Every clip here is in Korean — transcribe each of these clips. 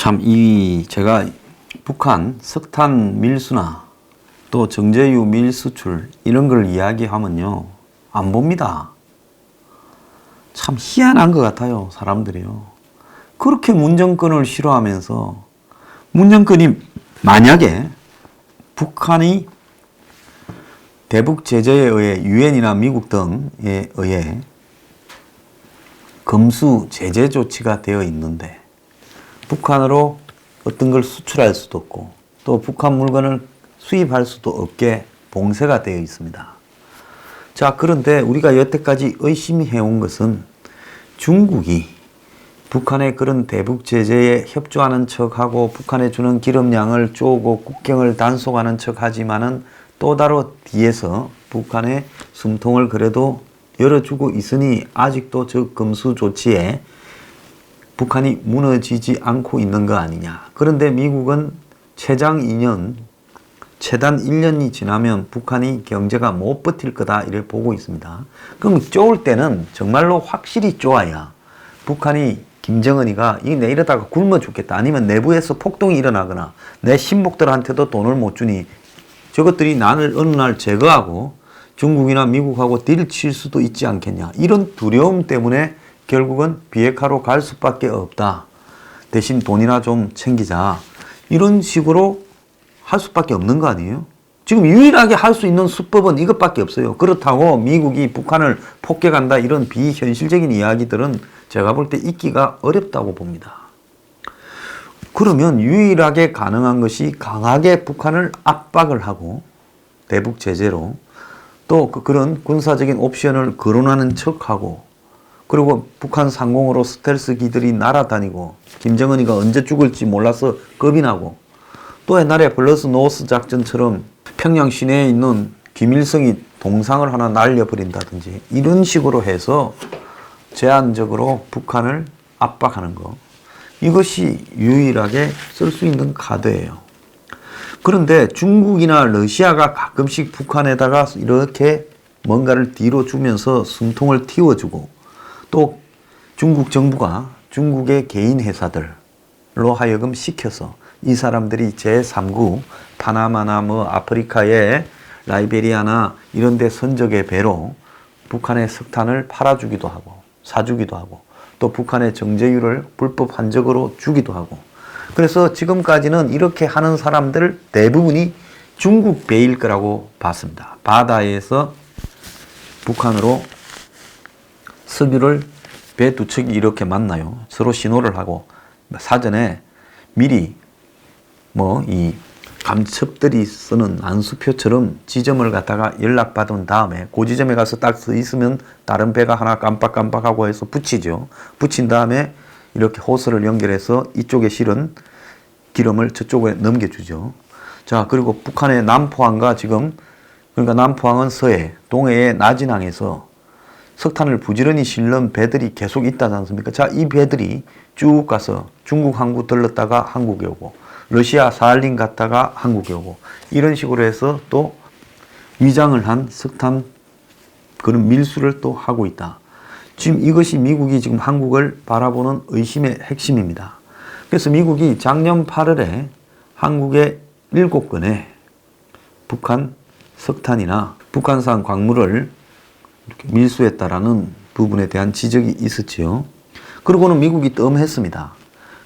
참 제가 북한 석탄 밀수나 또 정제유 밀수출 이런 걸 이야기하면요 안 봅니다. 참 희한한 것 같아요. 사람들이요. 그렇게 문정권을 싫어하면서 문정권이 만약에 북한이 대북 제재에 의해 유엔이나 미국 등에 의해 금수 제재 조치가 되어 있는데 북한으로 어떤 걸 수출할 수도 없고 또 북한 물건을 수입할 수도 없게 봉쇄가 되어 있습니다. 자, 그런데 우리가 여태까지 의심해온 것은 중국이 북한의 그런 대북 제재에 협조하는 척하고 북한에 주는 기름량을 쪼고 국경을 단속하는 척하지만은 또 다른 뒤에서 북한의 숨통을 그래도 열어주고 있으니 아직도 저 금수 조치에 북한이 무너지지 않고 있는 거 아니냐. 그런데 미국은 최장 2년, 최단 1년이 지나면 북한이 경제가 못 버틸 거다 이렇게 보고 있습니다. 그럼 쪼을 때는 정말로 확실히 쪼아야 북한이 김정은이가 내 이러다가 굶어 죽겠다. 아니면 내부에서 폭동이 일어나거나 내 신복들한테도 돈을 못 주니 저것들이 나를 어느 날 제거하고 중국이나 미국하고 딜 칠 수도 있지 않겠냐. 이런 두려움 때문에 결국은 비핵화로 갈 수밖에 없다. 대신 돈이나 좀 챙기자. 이런 식으로 할 수밖에 없는 거 아니에요? 지금 유일하게 할 수 있는 수법은 이것밖에 없어요. 그렇다고 미국이 북한을 폭격한다 이런 비현실적인 이야기들은 제가 볼 때 있기가 어렵다고 봅니다. 그러면 유일하게 가능한 것이 강하게 북한을 압박을 하고 대북 제재로 또 그런 군사적인 옵션을 거론하는 척하고 그리고 북한 상공으로 스텔스기들이 날아다니고 김정은이가 언제 죽을지 몰라서 겁이 나고 또 옛날에 블러스 노스 작전처럼 평양 시내에 있는 김일성이 동상을 하나 날려버린다든지 이런 식으로 해서 제한적으로 북한을 압박하는 거. 이것이 유일하게 쓸 수 있는 카드예요. 그런데 중국이나 러시아가 가끔씩 북한에다가 이렇게 뭔가를 뒤로 주면서 숨통을 틔워주고 또 중국 정부가 중국의 개인 회사들로 하여금 시켜서 이 사람들이 제3국 파나마나 아프리카의 라이베리아나 이런 데 선적의 배로 북한의 석탄을 팔아주기도 하고 사주기도 하고 또 북한의 정제유를 불법 한적으로 주기도 하고 그래서 지금까지는 이렇게 하는 사람들 대부분이 중국 배일 거라고 봤습니다. 바다에서 북한으로 석유를 배 두 척이 이렇게 만나요. 서로 신호를 하고 사전에 미리 이 감첩들이 쓰는 안수표처럼 지점을 갖다가 연락받은 다음에 그 지점에 가서 딱 서 있으면 다른 배가 하나 깜빡깜빡하고 해서 붙이죠. 붙인 다음에 이렇게 호스를 연결해서 이쪽에 실은 기름을 저쪽에 넘겨주죠. 자, 그리고 북한의 남포항과 그러니까 남포항은 서해, 동해의 나진항에서 석탄을 부지런히 실는 배들이 계속 있다지 않습니까? 자, 이 배들이 쭉 가서 중국 항구 들렀다가 한국에 오고 러시아 사할린 갔다가 한국에 오고 이런 식으로 해서 또 위장을 한 석탄 그런 밀수를 또 하고 있다. 지금 이것이 미국이 지금 한국을 바라보는 의심의 핵심입니다. 그래서 미국이 작년 8월에 한국의 7건의 북한 석탄이나 북한산 광물을 이렇게 밀수했다라는 부분에 대한 지적이 있었지요. 그러고는 미국이 뜸했습니다.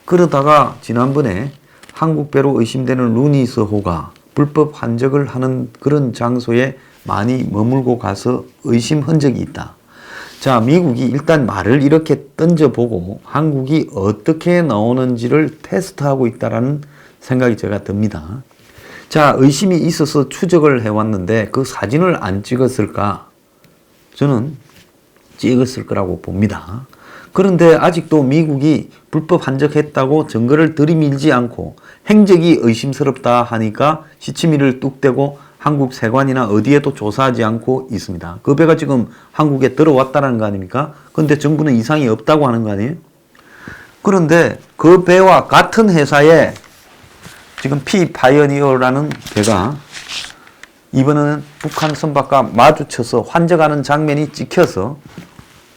그러다가 지난번에 한국 배로 의심되는 루니스호가 불법 환적을 하는 그런 장소에 많이 머물고 가서 의심 흔적이 있다. 자, 미국이 일단 말을 이렇게 던져보고 한국이 어떻게 나오는지를 테스트하고 있다라는 생각이 제가 듭니다. 자, 의심이 있어서 추적을 해왔는데 그 사진을 안 찍었을까? 저는 찍었을 거라고 봅니다. 그런데 아직도 미국이 불법 한적했다고 증거를 들이밀지 않고 행적이 의심스럽다 하니까 시치미를 뚝 떼고 한국 세관이나 어디에도 조사하지 않고 있습니다. 그 배가 지금 한국에 들어왔다는 거 아닙니까? 그런데 정부는 이상이 없다고 하는 거 아니에요? 그런데 그 배와 같은 회사에 지금 피파이어니어라는 배가 이번에는 북한 선박과 마주쳐서 환적하는 장면이 찍혀서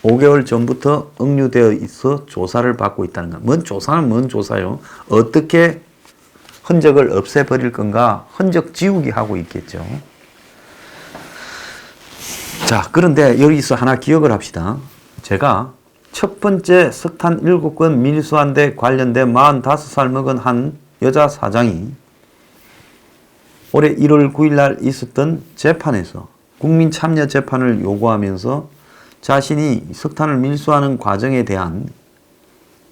5개월 전부터 억류되어 있어 조사를 받고 있다는 것. 뭔 조사는 뭔 조사요? 어떻게 흔적을 없애버릴 건가? 흔적 지우기 하고 있겠죠. 자, 그런데 여기서 하나 기억을 합시다. 제가 첫 번째 석탄 7건 밀수한 데 관련된 45살 먹은 한 여자 사장이 올해 1월 9일 날 있었던 재판에서 국민 참여 재판을 요구하면서 자신이 석탄을 밀수하는 과정에 대한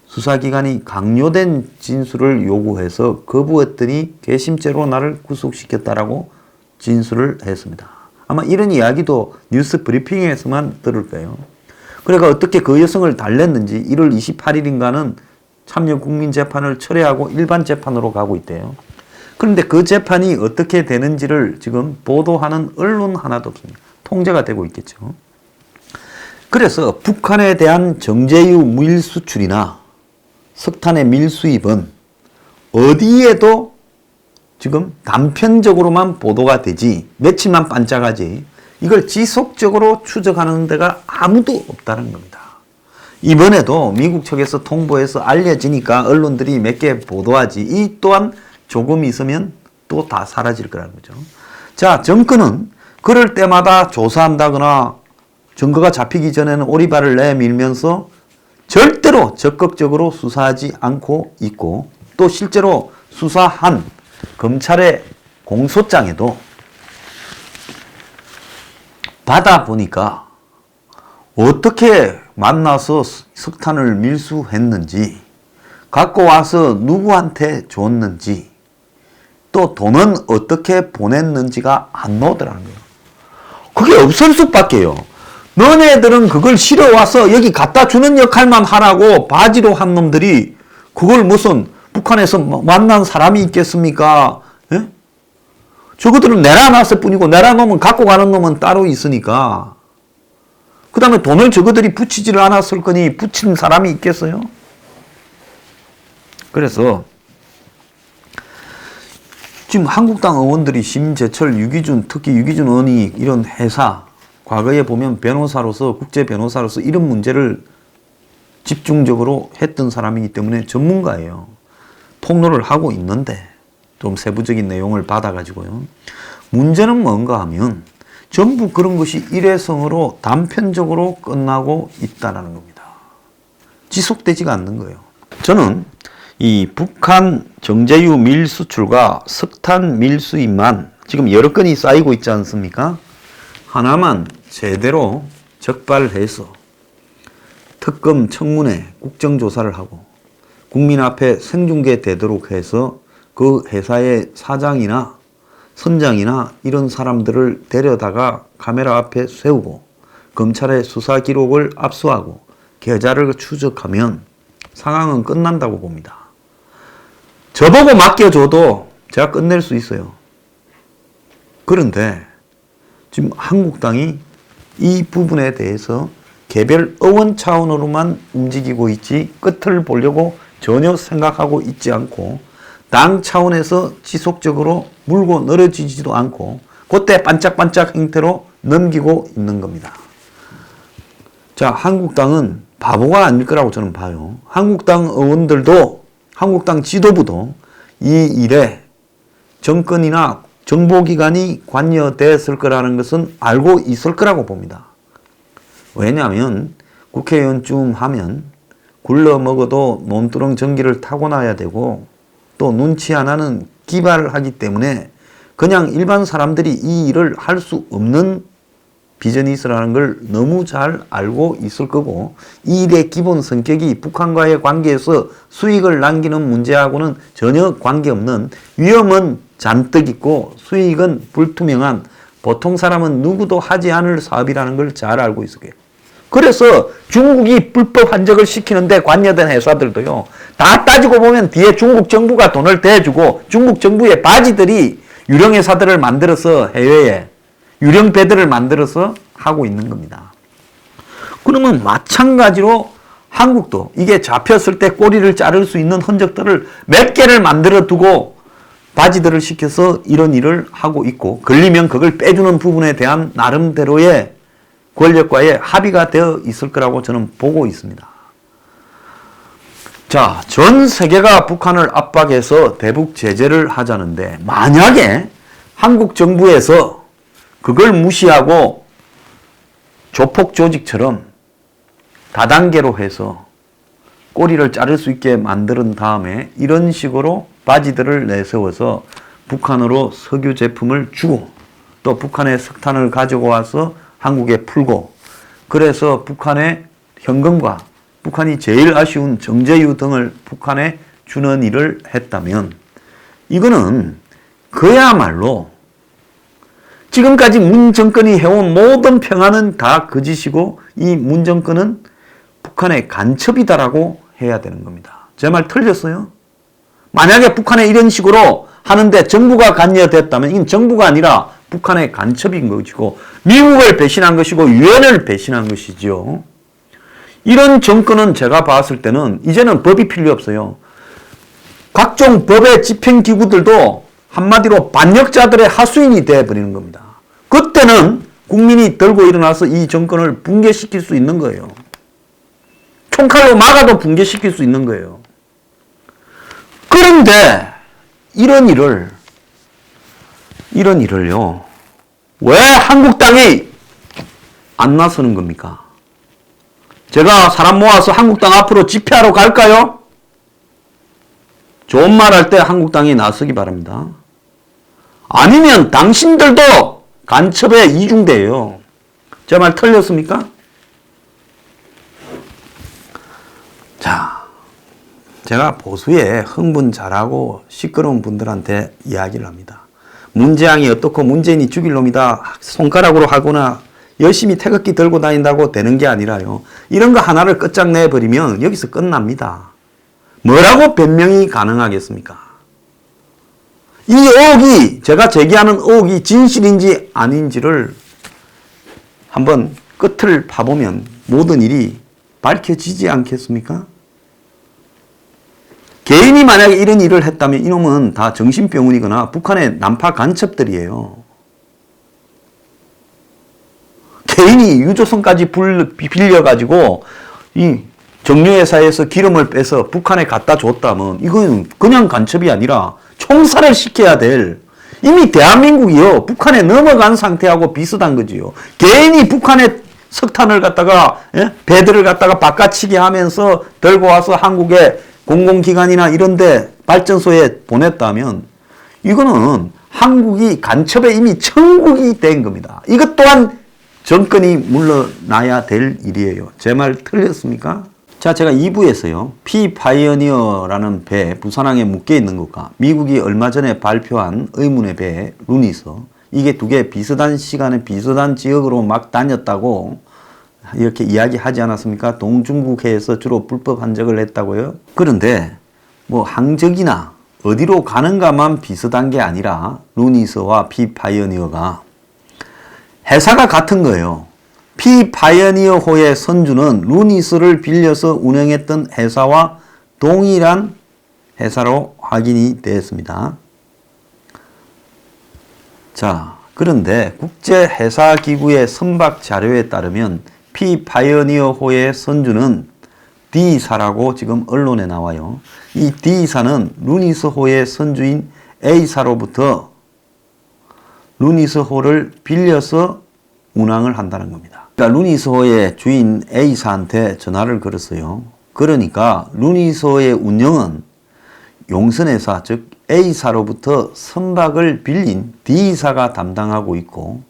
수사기관이 강요된 진술을 요구해서 거부했더니 괘씸죄로 나를 구속시켰다라고 진술을 했습니다. 아마 이런 이야기도 뉴스 브리핑에서만 들을 거예요. 그러니까 어떻게 그 여성을 달랬는지 1월 28일인가는 참여 국민재판을 철회하고 일반 재판으로 가고 있대요. 그런데 그 재판이 어떻게 되는지를 지금 보도하는 언론 하나도 없습니다. 통제가 되고 있겠죠. 그래서 북한에 대한 정제유 밀수출이나 석탄의 밀수입은 어디에도 지금 단편적으로만 보도가 되지 며칠만 반짝하지 이걸 지속적으로 추적하는 데가 아무도 없다는 겁니다. 이번에도 미국 측에서 통보해서 알려지니까 언론들이 몇 개 보도하지 이 또한 조금 있으면 또 다 사라질 거라는 거죠. 자, 정권은 그럴 때마다 조사한다거나 증거가 잡히기 전에는 오리발을 내밀면서 절대로 적극적으로 수사하지 않고 있고 또 실제로 수사한 검찰의 공소장에도 받아보니까 어떻게 만나서 석탄을 밀수했는지 갖고 와서 누구한테 줬는지 또 돈은 어떻게 보냈는지가 안 나오더라는 거예요. 그게 없을 수밖에요. 너네들은 그걸 실어와서 여기 갖다 주는 역할만 하라고 바지로 한 놈들이 그걸 무슨 북한에서 만난 사람이 있겠습니까? 예? 저것들은 내려놨을 뿐이고 내려놓으면 갖고 가는 놈은 따로 있으니까 그 다음에 돈을 저것들이 붙이지를 않았을 거니 붙인 사람이 있겠어요? 그래서 지금 한국당 의원들이 심재철, 유기준, 특히 유기준 의원이 이런 회사 과거에 보면 변호사로서 국제 변호사로서 이런 문제를 집중적으로 했던 사람이기 때문에 전문가예요. 폭로를 하고 있는데 좀 세부적인 내용을 받아가지고요. 문제는 뭔가 하면 전부 그런 것이 일회성으로 단편적으로 끝나고 있다는 겁니다. 지속되지가 않는 거예요. 저는 이 북한 정제유 밀수출과 석탄 밀수입만 지금 여러 건이 쌓이고 있지 않습니까? 하나만 제대로 적발해서 특검 청문회 국정조사를 하고 국민 앞에 생중계되도록 해서 그 회사의 사장이나 선장이나 이런 사람들을 데려다가 카메라 앞에 세우고 검찰의 수사 기록을 압수하고 계좌를 추적하면 상황은 끝난다고 봅니다. 저보고 맡겨줘도 제가 끝낼 수 있어요. 그런데 지금 한국당이 이 부분에 대해서 개별 의원 차원으로만 움직이고 있지 끝을 보려고 전혀 생각하고 있지 않고 당 차원에서 지속적으로 물고 늘어지지도 않고 그때 반짝반짝 형태로 넘기고 있는 겁니다. 자, 한국당은 바보가 아닐 거라고 저는 봐요. 한국당 의원들도 한국당 지도부도 이 일에 정권이나 정보기관이 관여됐을 거라는 것은 알고 있을 거라고 봅니다. 왜냐하면 국회의원쯤 하면 굴러 먹어도 논두렁 전기를 타고나야 되고 또 눈치 하나는 기발을 하기 때문에 그냥 일반 사람들이 이 일을 할 수 없는 비즈니스라는 걸 너무 잘 알고 있을 거고 이 일의 기본 성격이 북한과의 관계에서 수익을 남기는 문제하고는 전혀 관계없는 위험은 잔뜩 있고 수익은 불투명한 보통 사람은 누구도 하지 않을 사업이라는 걸 잘 알고 있을 거예요. 그래서 중국이 불법 환적을 시키는데 관여된 회사들도요. 다 따지고 보면 뒤에 중국 정부가 돈을 대주고 중국 정부의 바지들이 유령 회사들을 만들어서 해외에 유령 배들을 만들어서 하고 있는 겁니다. 그러면 마찬가지로 한국도 이게 잡혔을 때 꼬리를 자를 수 있는 흔적들을 몇 개를 만들어 두고 바지들을 시켜서 이런 일을 하고 있고 걸리면 그걸 빼주는 부분에 대한 나름대로의 권력과의 합의가 되어 있을 거라고 저는 보고 있습니다. 자, 전 세계가 북한을 압박해서 대북 제재를 하자는데 만약에 한국 정부에서 그걸 무시하고 조폭 조직처럼 다단계로 해서 꼬리를 자를 수 있게 만든 다음에 이런 식으로 바지들을 내세워서 북한으로 석유 제품을 주고 또 북한의 석탄을 가지고 와서 한국에 풀고 그래서 북한의 현금과 북한이 제일 아쉬운 정제유 등을 북한에 주는 일을 했다면 이거는 그야말로 지금까지 문 정권이 해온 모든 평화는 다 거짓이고 이 문 정권은 북한의 간첩이다라고 해야 되는 겁니다. 제 말 틀렸어요? 만약에 북한에 이런 식으로 하는데 정부가 관여됐다면 이건 정부가 아니라 북한의 간첩인 것이고 미국을 배신한 것이고 유엔을 배신한 것이죠. 이런 정권은 제가 봤을 때는 이제는 법이 필요 없어요. 각종 법의 집행기구들도 한마디로 반역자들의 하수인이 되어버리는 겁니다. 그때는 국민이 들고 일어나서 이 정권을 붕괴시킬 수 있는 거예요. 총칼로 막아도 붕괴시킬 수 있는 거예요. 그런데 이런 일을요, 왜 한국당이 안 나서는 겁니까? 제가 사람 모아서 한국당 앞으로 집회하러 갈까요? 좋은 말 할 때 한국당이 나서기 바랍니다. 아니면 당신들도 간첩에 이중돼요. 제 말 틀렸습니까? 자, 제가 보수에 흥분 잘하고 시끄러운 분들한테 이야기를 합니다. 문재앙이 어떻고 문재인이 죽일 놈이다 손가락으로 하거나 열심히 태극기 들고 다닌다고 되는 게 아니라요. 이런 거 하나를 끝장내버리면 여기서 끝납니다. 뭐라고 변명이 가능하겠습니까? 이 의혹이 제가 제기하는 의혹이 진실인지 아닌지를 한번 끝을 파보면 모든 일이 밝혀지지 않겠습니까? 개인이 만약에 이런 일을 했다면 이놈은 다 정신병원이거나 북한의 난파 간첩들이에요. 개인이 유조선까지 빌려가지고 이 정유회사에서 기름을 빼서 북한에 갖다 줬다면 이건 그냥 간첩이 아니라 총살을 시켜야 될 이미 대한민국이요 북한에 넘어간 상태하고 비슷한 거지요. 개인이 북한에 석탄을 갖다가 배들을 갖다가 바깥치기 하면서 들고 와서 한국에 공공기관이나 이런데 발전소에 보냈다면 이거는 한국이 간첩에 이미 천국이 된 겁니다. 이것 또한 정권이 물러나야 될 일이에요. 제 말 틀렸습니까? 자, 제가 2부에서요. 피파이어니어라는 배, 부산항에 묶여있는 것과 미국이 얼마 전에 발표한 의문의 배, 루니서 이게 두 개 비슷한 시간에 비슷한 지역으로 막 다녔다고 이렇게 이야기하지 않았습니까? 동중국해에서 주로 불법 한적을 했다고요. 그런데 뭐 항적이나 어디로 가는가만 비슷한 게 아니라 루니서와 피파이어니어가 회사가 같은 거예요. 피파이어니어호의 선주는 루니스를 빌려서 운영했던 회사와 동일한 회사로 확인이 되었습니다. 자, 그런데 국제회사기구의 선박 자료에 따르면 피파이어니어호의 선주는 D사라고 지금 언론에 나와요. 이 D사는 루니스호의 선주인 A사로부터 루니스호를 빌려서 운항을 한다는 겁니다. 그러니까 루니스호의 주인 A사한테 전화를 걸었어요. 그러니까 루니스호의 운영은 용선회사 즉 A사로부터 선박을 빌린 D사가 담당하고 있고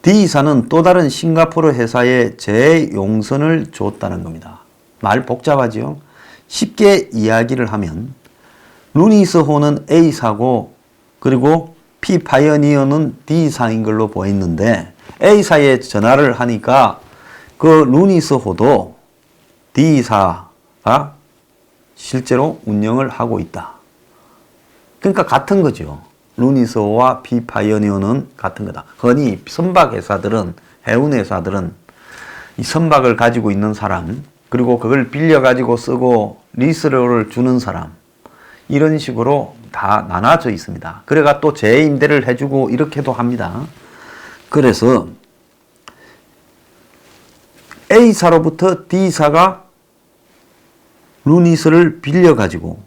D사는 또 다른 싱가포르 회사에 재용선을 줬다는 겁니다. 말 복잡하지요? 쉽게 이야기를 하면 루니스호는 A사고 그리고 피파이어니어는 D사인 걸로 보였는데 A사에 전화를 하니까 그 루니스호도 D사가 실제로 운영을 하고 있다. 그러니까 같은 거죠. 루니스호와 피파이어니어는 같은 거다. 흔히 선박회사들은 해운회사들은 이 선박을 가지고 있는 사람 그리고 그걸 빌려가지고 쓰고 리스를 주는 사람 이런 식으로 다 나눠져 있습니다. 그래가 또 재임대를 해주고 이렇게도 합니다. 그래서 A사로부터 D사가 루닛을 빌려가지고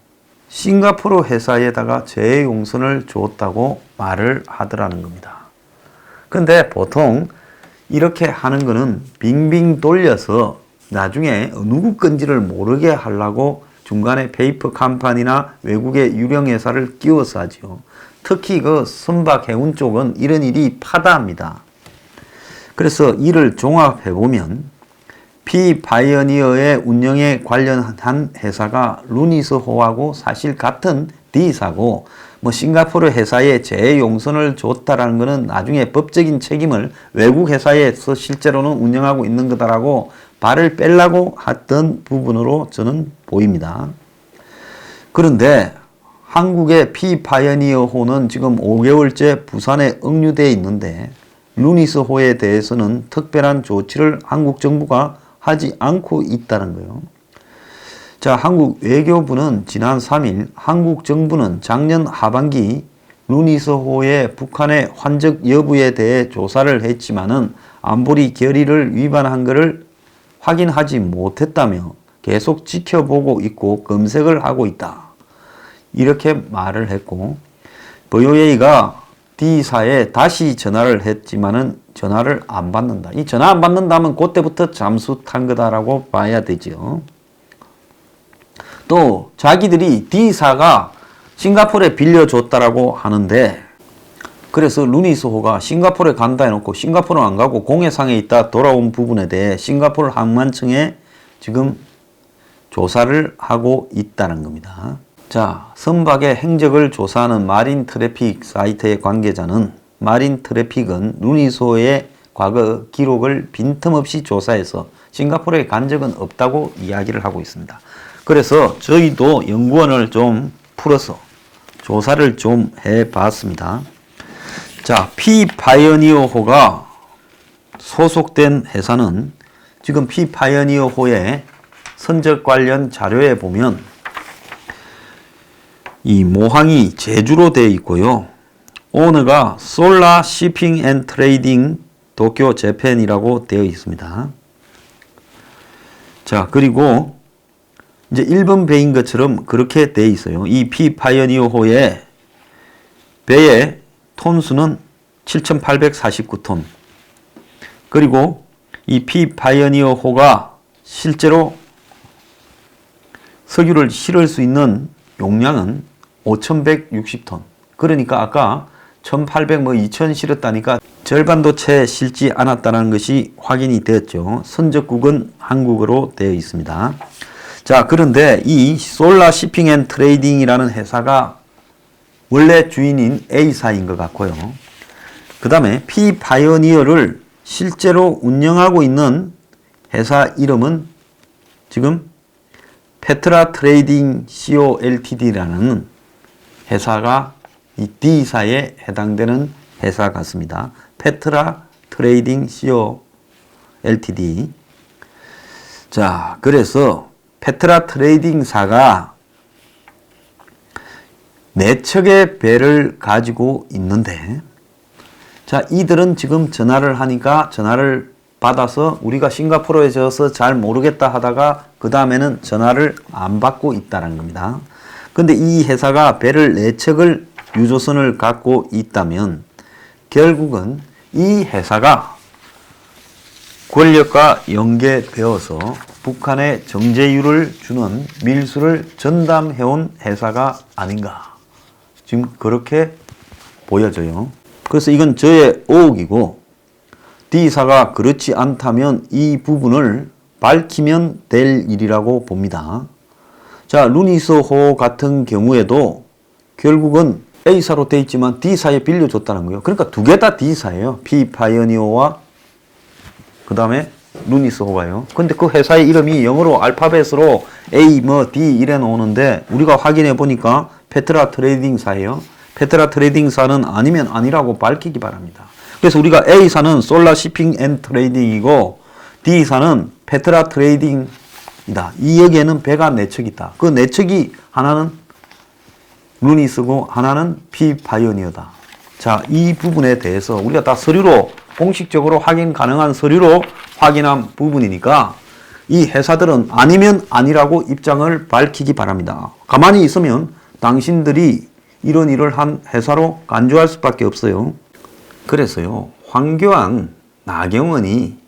싱가포르 회사에다가 재용선을 줬다고 말을 하더라는 겁니다. 근데 보통 이렇게 하는 거는 빙빙 돌려서 나중에 누구 건지를 모르게 하려고 중간에 페이퍼 컴퍼니나 외국의 유령 회사를 끼워서 하죠. 특히 그 선박 해운 쪽은 이런 일이 파다합니다. 그래서 이를 종합해 보면 P-바이오니어의 운영에 관련한 회사가 루닛호하고 사실 같은 D사고 싱가포르 회사에 재용선을 줬다라는 것은 나중에 법적인 책임을 외국 회사에서 실제로는 운영하고 있는 거다라고 발을 빼려고 했던 부분으로 저는 보입니다. 그런데 한국의 P-바이오니어호는 지금 5개월째 부산에 억류되어 있는데 루닛호에 대해서는 특별한 조치를 한국 정부가 하지 않고 있다는 거예요. 자, 한국 외교부는 지난 3일 한국 정부는 작년 하반기 루닛호의 북한의 환적 여부에 대해 조사를 했지만은 안보리 결의를 위반한 것을 확인하지 못했다며 계속 지켜보고 있고 검색을 하고 있다. 이렇게 말을 했고 VOA가 D사에 다시 전화를 했지만은 전화를 안 받는다. 이 전화 안 받는다면 그때부터 잠수 탄 거다라고 봐야 되죠. 또 자기들이 D사가 싱가포르에 빌려줬다라고 하는데 그래서 루닛호가 싱가포르에 간다 해놓고 싱가포르 안 가고 공해상에 있다 돌아온 부분에 대해 싱가포르 항만청에 지금 조사를 하고 있다는 겁니다. 자, 선박의 행적을 조사하는 마린 트래픽 사이트의 관계자는 마린 트래픽은 루닛호의 과거 기록을 빈틈없이 조사해서 싱가포르에 간 적은 없다고 이야기를 하고 있습니다. 그래서 저희도 연구원을 좀 풀어서 조사를 좀 해봤습니다. 자, P-바이오니어호가 소속된 회사는 지금 P-바이오니어호의 선적 관련 자료에 보면 이 모항이 제주로 되어 있고요. 오너가 솔라 시핑 앤 트레이딩 도쿄 재팬이라고 되어 있습니다. 자, 그리고 이제 일본 배인 것처럼 그렇게 되어 있어요. 이 P-바이오니어호의 배의 톤수는 7,849톤. 그리고 이 P-바이오니어호가 실제로 석유를 실을 수 있는 용량은 5,160톤. 그러니까 아까 1,800 2,000 실었다니까 절반도 채 실지 않았다는 것이 확인이 되었죠. 선적국은 한국어로 되어 있습니다. 자, 그런데 이 솔라 시핑 앤 트레이딩이라는 회사가 원래 주인인 A사인 것 같고요. 그 다음에 P-바이오니어를 실제로 운영하고 있는 회사 이름은 지금 페트라 트레이딩 CO LTD라는 회사가 이 D사에 해당되는 회사 같습니다. 페트라 트레이딩 CO LTD. 자, 그래서 페트라 트레이딩사가 4척의 배를 가지고 있는데, 자, 이들은 지금 전화를 하니까 전화를 받아서 우리가 싱가포르에 져서 잘 모르겠다 하다가 그 다음에는 전화를 안 받고 있다는 겁니다. 근데 이 회사가 배를 4척을 유조선을 갖고 있다면 결국은 이 회사가 권력과 연계되어서 북한에 정제유를 주는 밀수를 전담해온 회사가 아닌가. 지금 그렇게 보여져요. 그래서 이건 저의 의혹이고 D사가 그렇지 않다면 이 부분을 밝히면 될 일이라고 봅니다. 자, 루닛호 같은 경우에도 결국은 A사로 돼 있지만 D사에 빌려줬다는 거예요. 그러니까 두 개 다 D사예요. P-바이오니어와 그 다음에 루닛호가요. 근데 그 회사의 이름이 영어로 알파벳으로 A, D 이래 나오는데 우리가 확인해 보니까 페트라 트레이딩사예요. 페트라 트레이딩사는 아니면 아니라고 밝히기 바랍니다. 그래서 우리가 A사는 솔라 시핑 앤 트레이딩이고 D사는 페트라 트레이딩이다. 이 여기에는 배가 4척 있다. 그 4척이 하나는 루닛이고 하나는 P-바이오니어다. 자, 이 부분에 대해서 우리가 다 서류로 공식적으로 확인 가능한 서류로 확인한 부분이니까 이 회사들은 아니면 아니라고 입장을 밝히기 바랍니다. 가만히 있으면 당신들이 이런 회사로 간주할 수밖에 없어요. 그래서요, 황교안, 나경원이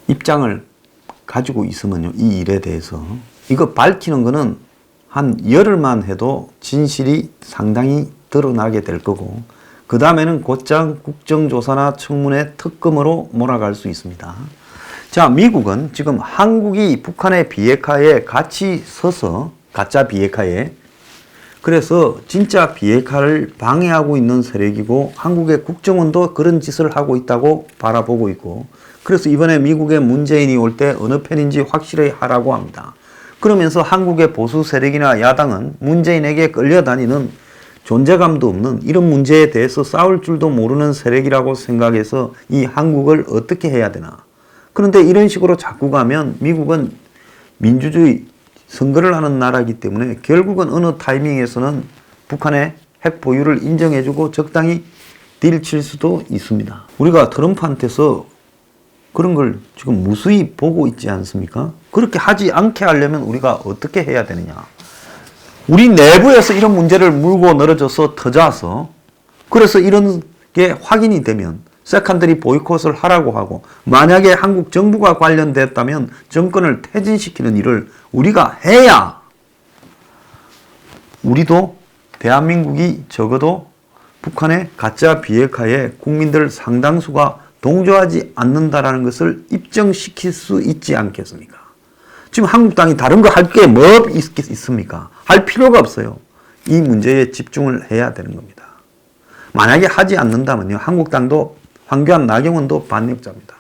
입장을 가지고 있으면요, 이 일에 대해서 이거 밝히는 거는 한 열흘만 해도 진실이 상당히 드러나게 될 거고, 그 다음에는 곧장 국정조사나 청문회 특검으로 몰아갈 수 있습니다. 자, 미국은 지금 한국이 북한의 비핵화에 같이 서서, 가짜 비핵화에, 그래서 진짜 비핵화를 방해하고 있는 세력이고, 한국의 국정원도 그런 짓을 하고 있다고 바라보고 있고, 그래서 이번에 미국의 문재인이 올 때 어느 편인지 확실히 하라고 합니다. 그러면서 한국의 보수 세력이나 야당은 문재인에게 끌려다니는 존재감도 없는 이런 문제에 대해서 싸울 줄도 모르는 세력이라고 생각해서 이 한국을 어떻게 해야 되나. 그런데 이런 식으로 자꾸 가면 미국은 민주주의 선거를 하는 나라이기 때문에 결국은 어느 타이밍에서는 북한의 핵 보유를 인정해주고 적당히 딜칠 수도 있습니다. 우리가 트럼프한테서 그런 걸 지금 무수히 보고 있지 않습니까? 그렇게 하지 않게 하려면 우리가 어떻게 해야 되느냐. 우리 내부에서 이런 문제를 물고 늘어져서 터져서, 그래서 이런 게 확인이 되면 세컨더리 보이콧을 하라고 하고, 만약에 한국 정부가 관련됐다면 정권을 퇴진시키는 일을 우리가 해야 우리도, 대한민국이 적어도 북한의 가짜 비핵화에 국민들 상당수가 동조하지 않는다라는 것을 입증시킬 수 있지 않겠습니까? 지금 한국당이 다른 거 할 게 뭐 있습니까? 할 필요가 없어요. 이 문제에 집중을 해야 되는 겁니다. 만약에 하지 않는다면요, 한국당도 황교안, 나경원도 반역자입니다.